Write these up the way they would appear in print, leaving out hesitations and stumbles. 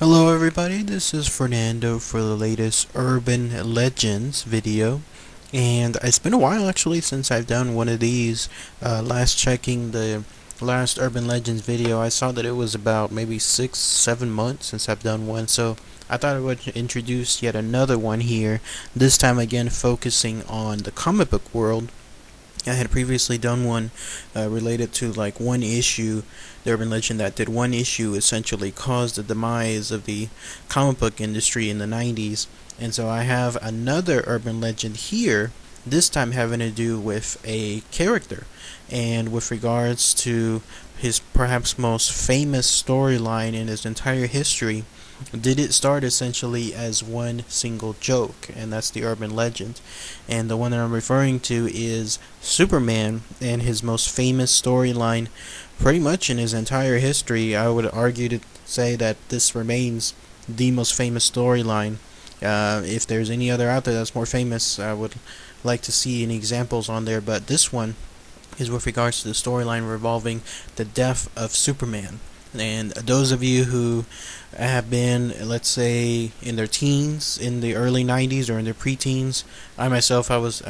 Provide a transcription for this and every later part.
Hello everybody, this is Fernando for the latest Urban Legends video. And it's been a while actually since I've done one of these. Last checking the last Urban Legends video, I saw that it was about maybe 6-7 months since I've done one. So I thought I would introduce yet another one here, this time again focusing on the comic book world. I had previously done one related to like one issue, the urban legend that did one issue essentially caused the demise of the comic book industry in the 90s. And so I have another urban legend here, this time having to do with a character and with regards to his perhaps most famous storyline in his entire history. Did it start essentially as one single joke? And that's the urban legend. And the one that I'm referring to is Superman and his most famous storyline pretty much in his entire history. I would argue to say that this remains the most famous storyline. If there's any other out there that's more famous, I would like to see any examples on there, but this one is with regards to the storyline revolving the death of Superman. And those of you who have been, let's say, in their teens, in the early 90s or in their preteens, I myself, I was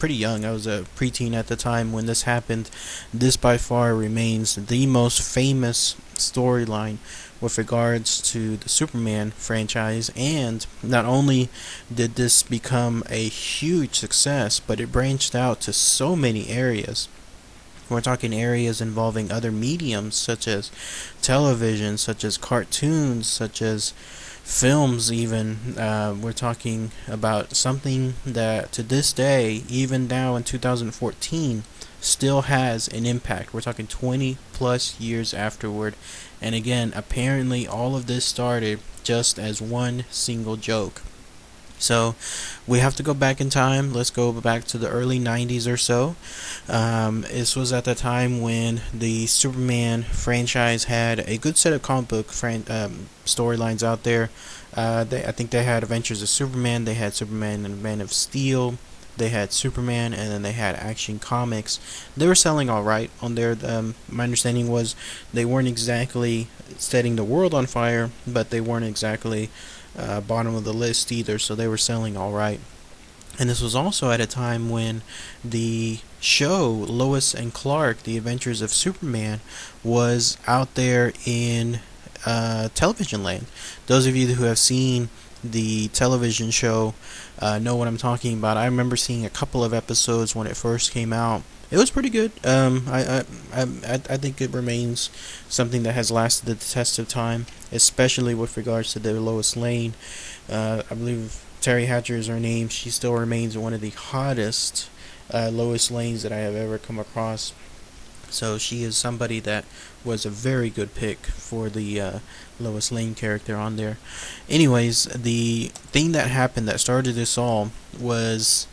pretty young. I was a preteen at the time when this happened. This by far remains the most famous storyline with regards to the Superman franchise. And not only did this become a huge success, but it branched out to so many areas. We're talking areas involving other mediums such as television, such as cartoons, such as films even. We're talking about something that to this day, even now in 2014, still has an impact. We're talking 20 plus years afterward. And again, apparently all of this started just as one single joke. So we have to go back in time. Let's go back to the early 90s or so. This was at the time when the Superman franchise had a good set of comic book storylines out there. I think they had Adventures of Superman, they had Superman and Man of Steel, they had Superman, and then they had Action Comics. They were selling alright on there. My understanding was they weren't exactly setting the world on fire, but they weren't exactly bottom of the list either, so they were selling alright. And this was also at a time when the show Lois and Clark, The Adventures of Superman, was out there in television land. Those of you who have seen the television show know what I'm talking about. I remember seeing a couple of episodes when it first came out. It was pretty good. I think it remains something that has lasted the test of time, especially with regards to the Lois Lane. I believe Terry Hatcher is her name. She still remains one of the hottest Lois Lanes that I have ever come across. So she is somebody that was a very good pick for the Lois Lane character on there. Anyways, the thing that happened that started this all was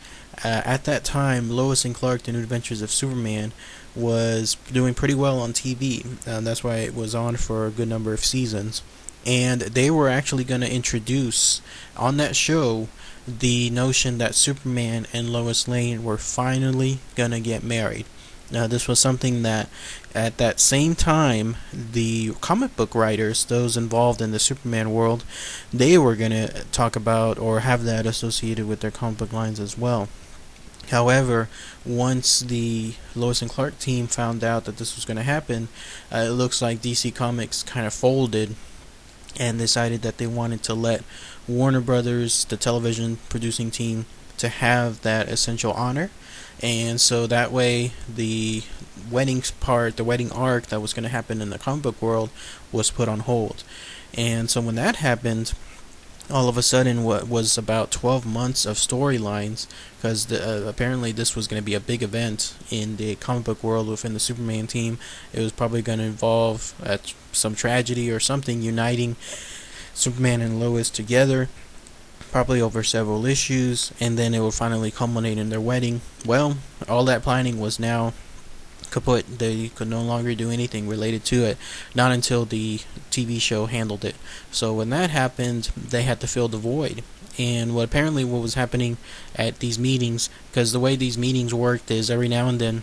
at that time, Lois and Clark, The New Adventures of Superman, was doing pretty well on TV. That's why it was on for a good number of seasons. And they were actually going to introduce on that show the notion that Superman and Lois Lane were finally going to get married. Now, this was something that at that same time, the comic book writers, those involved in the Superman world, they were going to talk about or have that associated with their comic book lines as well. However, once the Lois and Clark team found out that this was going to happen, it looks like DC Comics kind of folded and decided that they wanted to let Warner Brothers, the television producing team, to have that essential honor. And so that way the wedding arc that was going to happen in the comic book world was put on hold. And so when that happened, all of a sudden what was about 12 months of storylines, because apparently this was going to be a big event in the comic book world within the Superman team. It was probably going to involve some tragedy or something uniting Superman and Lois together, probably over several issues, and then it would finally culminate in their wedding. Well, all that planning was now kaput. They could no longer do anything related to it, not until the TV show handled it. So when that happened, they had to fill the void. And what was happening at these meetings, because the way these meetings worked is every now and then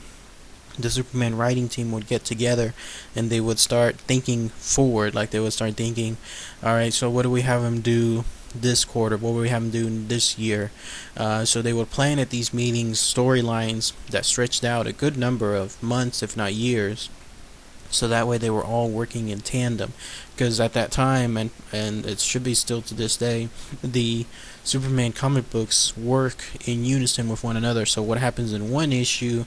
the Superman writing team would get together and they would start thinking forward. Like they would start thinking, all right, so what do we have him do this quarter? What will we have him do this year? So they would plan at these meetings storylines that stretched out a good number of months, if not years. So that way they were all working in tandem, because at that time, and it should be still to this day, the Superman comic books work in unison with one another. So what happens in one issue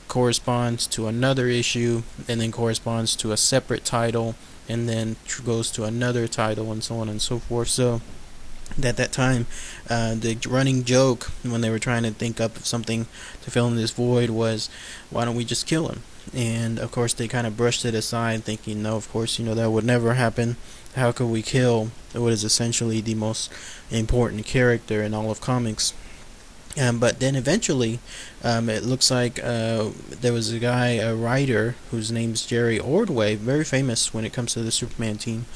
corresponds to another issue, and then corresponds to a separate title, and then goes to another title, and so on and so forth. So at that time, the running joke when they were trying to think up of something to fill in this void was, why don't we just kill him? And of course they kind of brushed it aside, thinking, no, of course, that would never happen. How could we kill what is essentially the most important character in all of comics? But then eventually, it looks like there was a writer whose name's Jerry Ordway, very famous when it comes to the Superman team.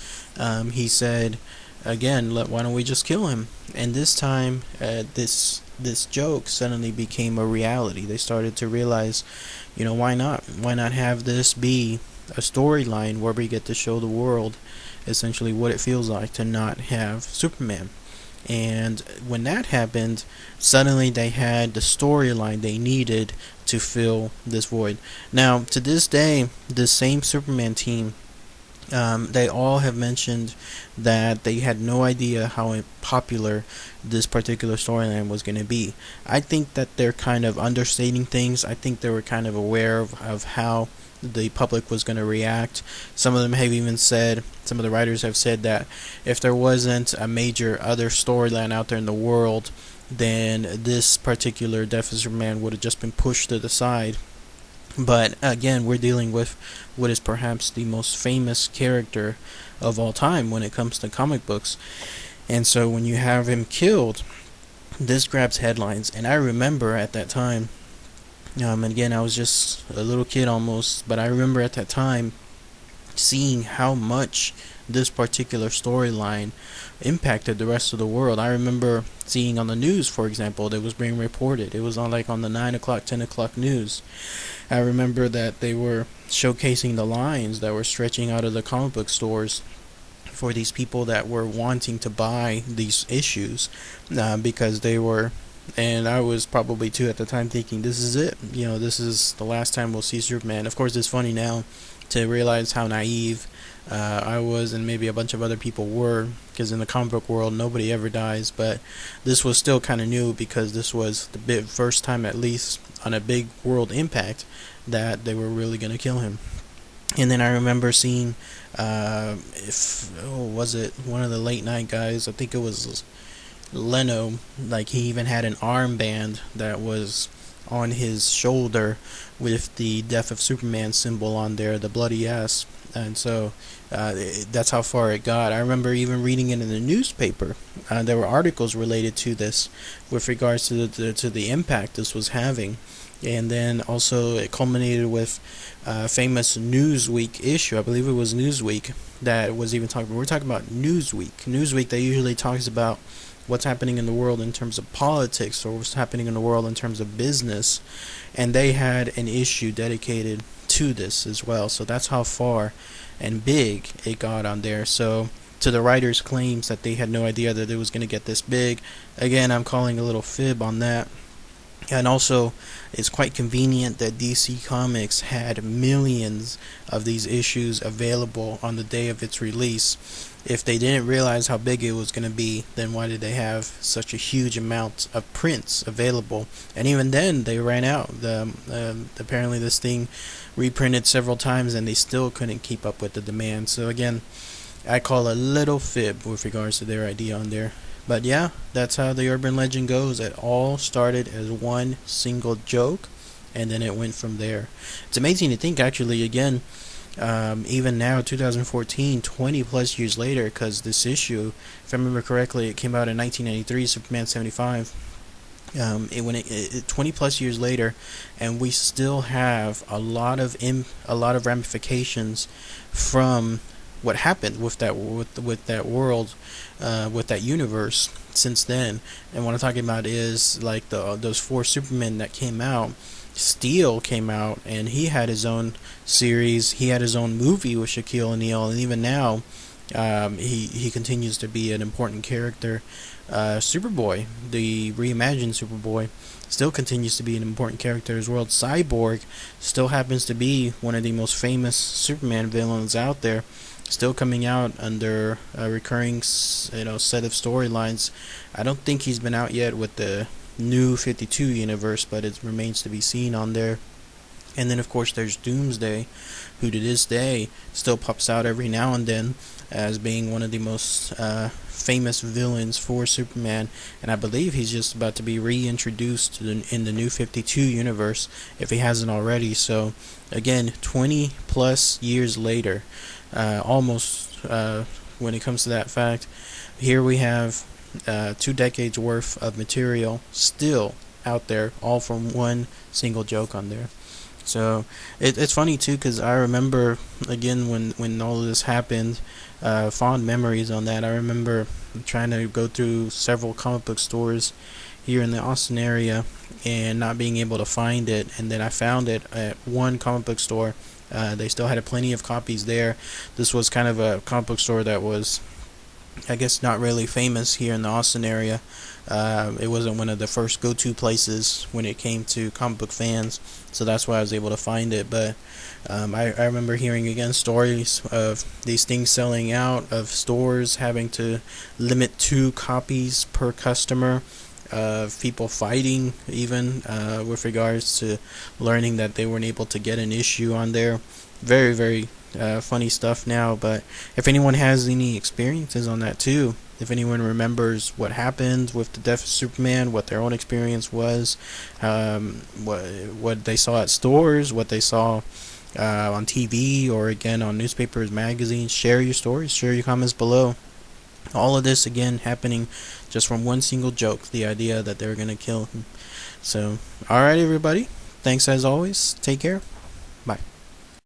He said, again, why don't we just kill him? And this time, this joke suddenly became a reality. They started to realize, why not? Why not have this be a storyline where we get to show the world essentially what it feels like to not have Superman? And when that happened, suddenly they had the storyline they needed to fill this void. Now, to this day, the same Superman team, they all have mentioned that they had no idea how popular this particular storyline was going to be. I think that they're kind of understating things. I think they were kind of aware of how the public was going to react. Some of them have even said, some of the writers have said that if there wasn't a major other storyline out there in the world, then this particular Death of Superman would have just been pushed to the side. But again, we're dealing with what is perhaps the most famous character of all time when it comes to comic books. And so when you have him killed, this grabs headlines. And I remember at that time, and again, I was just a little kid almost, but I remember at that time seeing how much this particular storyline impacted the rest of the world. I remember seeing on the news, for example, that was being reported. It was on the 9 o'clock, 10 o'clock news. I remember that they were showcasing the lines that were stretching out of the comic book stores for these people that were wanting to buy these issues, because they were, and I was probably too at the time, thinking this is it. This is the last time we'll see Superman. Of course, it's funny now to realize how naive I was, and maybe a bunch of other people were, because in the comic book world nobody ever dies. But this was still kind of new, because this was the first time, at least on a big world impact, that they were really going to kill him. And then I remember seeing, was it one of the late night guys? I think it was Leno. Like, he even had an armband that was on his shoulder with the Death of Superman symbol on there, the bloody S. And so that's how far it got. I remember even reading it in the newspaper. There were articles related to this with regards to the impact this was having. And then also it culminated with a famous Newsweek issue. I believe it was Newsweek that was even talking. We're talking about Newsweek. Newsweek, that usually talks about what's happening in the world in terms of politics, or what's happening in the world in terms of business. And they had an issue dedicated to this as well. So that's how far and big it got on there. So to the writers' claims that they had no idea that it was going to get this big, again, I'm calling a little fib on that. And also, it's quite convenient that DC Comics had millions of these issues available on the day of its release. If they didn't realize how big it was going to be, then why did they have such a huge amount of prints available? And even then, they ran out. Apparently, this thing reprinted several times, and they still couldn't keep up with the demand. So again, I call a little fib with regards to their idea on there. But yeah, that's how the urban legend goes. It all started as one single joke, and then it went from there. It's amazing to think, actually, again, even now, 2014, 20 plus years later, because this issue, if I remember correctly, it came out in 1993, Superman 75. 20 plus years later, and we still have a lot of ramifications from what happened with that world, with that universe since then. And what I'm talking about is like those 4 Supermen that came out. Steel came out, and he had his own series. He had his own movie with Shaquille O'Neal, and even now, he continues to be an important character. Superboy, the reimagined Superboy, still continues to be an important character as well. Cyborg still happens to be one of the most famous Superman villains out there, still coming out under a recurring set of storylines. I don't think he's been out yet with the new 52 universe, but it remains to be seen on there. And then of course there's Doomsday, who to this day still pops out every now and then as being one of the most famous villains for Superman, and I believe he's just about to be reintroduced in the new 52 universe if he hasn't already. So again, 20 plus years later, almost when it comes to that fact, here we have 2 decades worth of material still out there, all from one single joke on there. So it's funny too, because I remember again when all of this happened, fond memories on that. I remember trying to go through several comic book stores here in the Austin area and not being able to find it, and then I found it at one comic book store. They still had plenty of copies there. This was kind of a comic book store that was, I guess, not really famous here in the Austin area. It wasn't one of the first go-to places when it came to comic book fans, so that's why I was able to find it. But I remember hearing again stories of these things selling out, of stores having to limit 2 copies per customer, of people fighting even with regards to learning that they weren't able to get an issue on there. Very, very funny stuff now. But if anyone has any experiences on that too, if anyone remembers what happened with the death of Superman, what their own experience was, what they saw at stores, what they saw on TV, or again on newspapers, magazines, share your stories, share your comments below. All of this again happening just from one single joke, the idea that they were going to kill him. So alright everybody, thanks as always, take care.